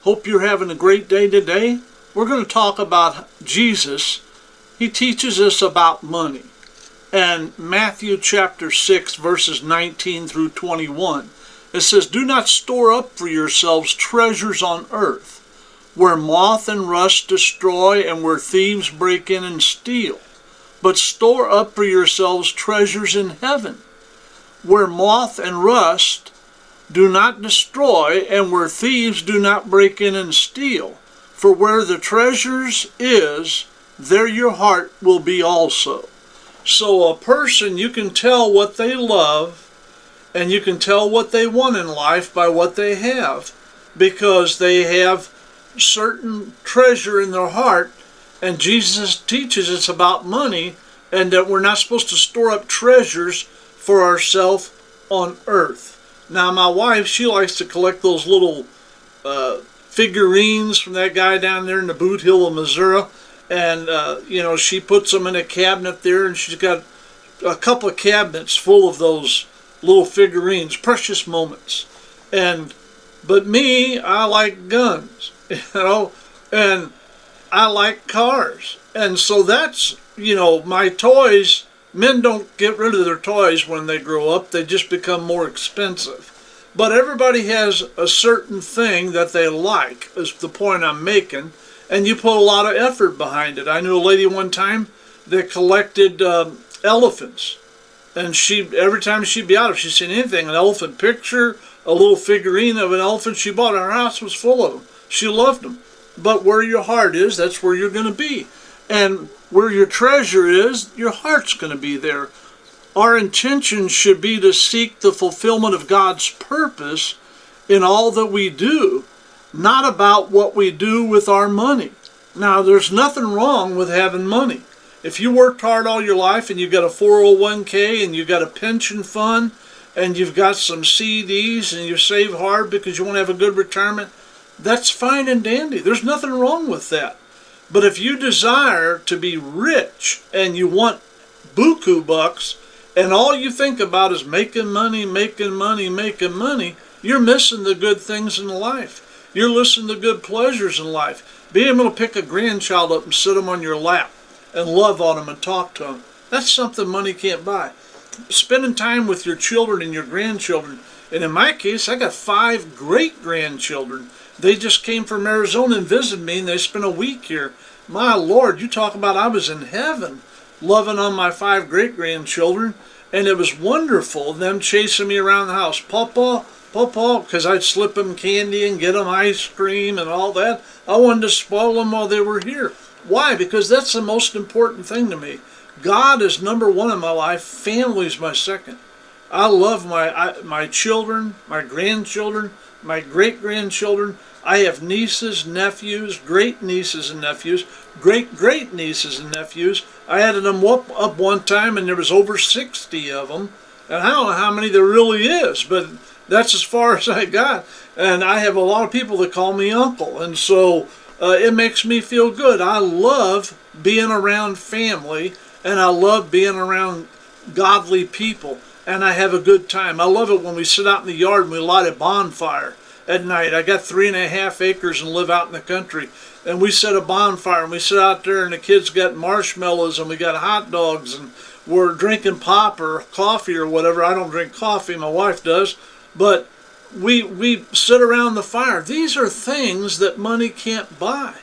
Hope you're having a great day today. We're going to talk about Jesus. He teaches us about money. And Matthew chapter 6, verses 19 through 21, it says, "Do not store up for yourselves treasures on earth, where moth and rust destroy and where thieves break in and steal. But store up for yourselves treasures in heaven, where moth and rust do not destroy, and where thieves do not break in and steal. For where the treasures is, there your heart will be also." So a person, you can tell what they love, and you can tell what they want in life by what they have, because they have certain treasure in their heart. And Jesus teaches us about money, and that we're not supposed to store up treasures for ourselves on earth. Now, my wife, she likes to collect those little figurines from that guy down there in the Boot Hill of Missouri. And, she puts them in a cabinet there, and she's got a couple of cabinets full of those little figurines, precious moments. But me, I like guns, and I like cars. And so that's, my toys. Men don't get rid of their toys when they grow up. They just become more expensive. But everybody has a certain thing that they like, is the point I'm making. And you put a lot of effort behind it. I knew a lady one time that collected elephants. And every time she'd be out, if she'd seen anything, an elephant picture, a little figurine of an elephant she bought, her house was full of them. She loved them. But where your heart is, that's where you're going to be. And where your treasure is, your heart's going to be there. Our intention should be to seek the fulfillment of God's purpose in all that we do, not about what we do with our money. Now, there's nothing wrong with having money. If you worked hard all your life and you've got a 401k and you've got a pension fund and you've got some CDs and you save hard because you want to have a good retirement, that's fine and dandy. There's nothing wrong with that. But if you desire to be rich and you want buku bucks and all you think about is making money, you're missing the good things in life. You're missing the good pleasures in life. Being able to pick a grandchild up and sit them on your lap and love on them and talk to them, that's something money can't buy. Spending time with your children and your grandchildren. And in my case, I got 5 great-grandchildren. They just came from Arizona and visited me, and they spent a week here. My Lord, you talk about I was in heaven loving on my 5 great-grandchildren, and it was wonderful, them chasing me around the house. Papa, because I'd slip them candy and get them ice cream and all that. I wanted to spoil them while they were here. Why? Because that's the most important thing to me. God is number one in my life. Family is my second. I love my children, my grandchildren, my great-grandchildren. I have nieces, nephews, great-nieces and nephews, great-great-nieces and nephews. I added them up one time, and there was over 60 of them. And I don't know how many there really is, but that's as far as I got. And I have a lot of people that call me uncle. And so it makes me feel good. I love being around family, and I love being around godly people. And I have a good time. I love it when we sit out in the yard and we light a bonfire at night. I got 3.5 acres and live out in the country. And we set a bonfire and we sit out there and the kids got marshmallows and we got hot dogs and we're drinking pop or coffee or whatever. I don't drink coffee, my wife does. But we sit around the fire. These are things that money can't buy.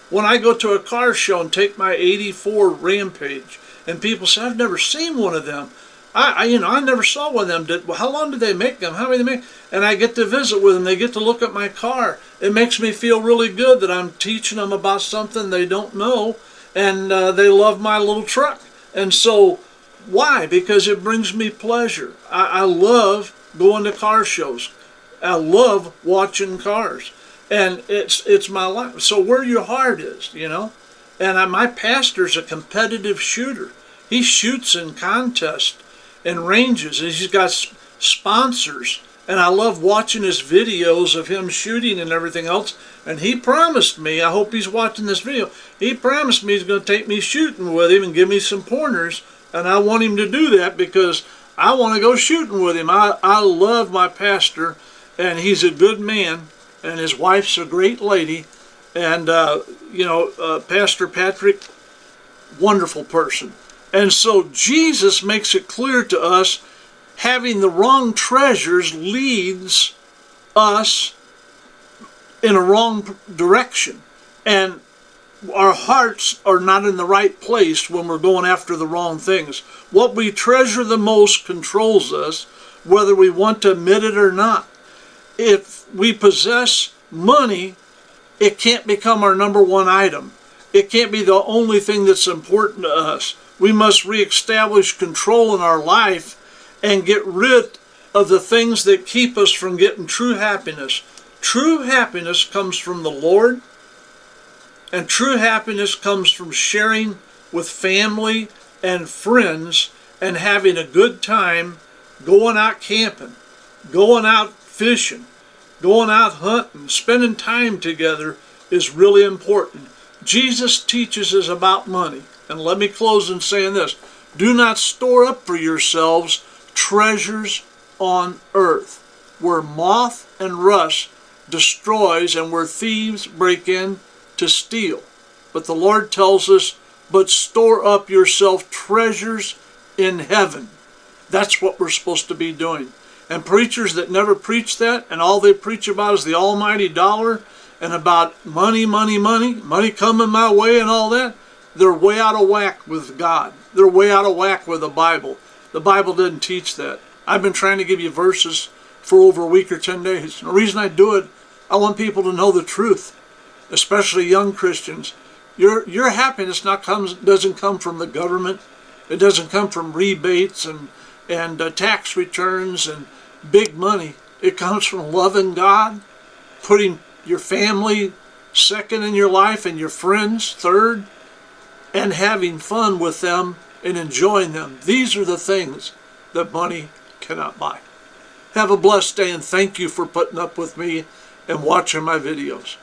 When I go to a car show and take my 84 Rampage and people say, "I've never seen one of them." I never saw one of them. How long did they make them? How many did they make? And I get to visit with them. They get to look at my car. It makes me feel really good that I'm teaching them about something they don't know, and they love my little truck. And so, why? Because it brings me pleasure. I love going to car shows. I love watching cars, and it's my life. So where your heart is, And my pastor's a competitive shooter. He shoots in contests and ranges, and he's got sponsors, and I love watching his videos of him shooting and everything else. And he promised me, I hope he's watching this video, he promised me he's going to take me shooting with him and give me some pointers, and I want him to do that because I want to go shooting with him. I love my pastor, and he's a good man, and his wife's a great lady. And, Pastor Patrick, wonderful person. And so Jesus makes it clear to us, having the wrong treasures leads us in a wrong direction. And our hearts are not in the right place when we're going after the wrong things. What we treasure the most controls us, whether we want to admit it or not. If we possess money, it can't become our number one item. It can't be the only thing that's important to us. We must reestablish control in our life and get rid of the things that keep us from getting true happiness. True happiness comes from the Lord, and true happiness comes from sharing with family and friends and having a good time, going out camping, going out fishing, going out hunting, spending time together is really important. Jesus teaches us about money. And let me close in saying this. Do not store up for yourselves treasures on earth, where moth and rust destroys and where thieves break in to steal. But the Lord tells us, but store up yourself treasures in heaven. That's what we're supposed to be doing. And preachers that never preach that, and all they preach about is the almighty dollar and about money coming my way and all that, they're way out of whack with God. They're way out of whack with the Bible. The Bible didn't teach that. I've been trying to give you verses for over a week or 10 days. And the reason I do it, I want people to know the truth, especially young Christians. Your happiness doesn't come from the government. It doesn't come from rebates and tax returns and big money. It comes from loving God, putting your family second in your life and your friends third, and having fun with them and enjoying them. These are the things that money cannot buy. Have a blessed day, and thank you for putting up with me and watching my videos.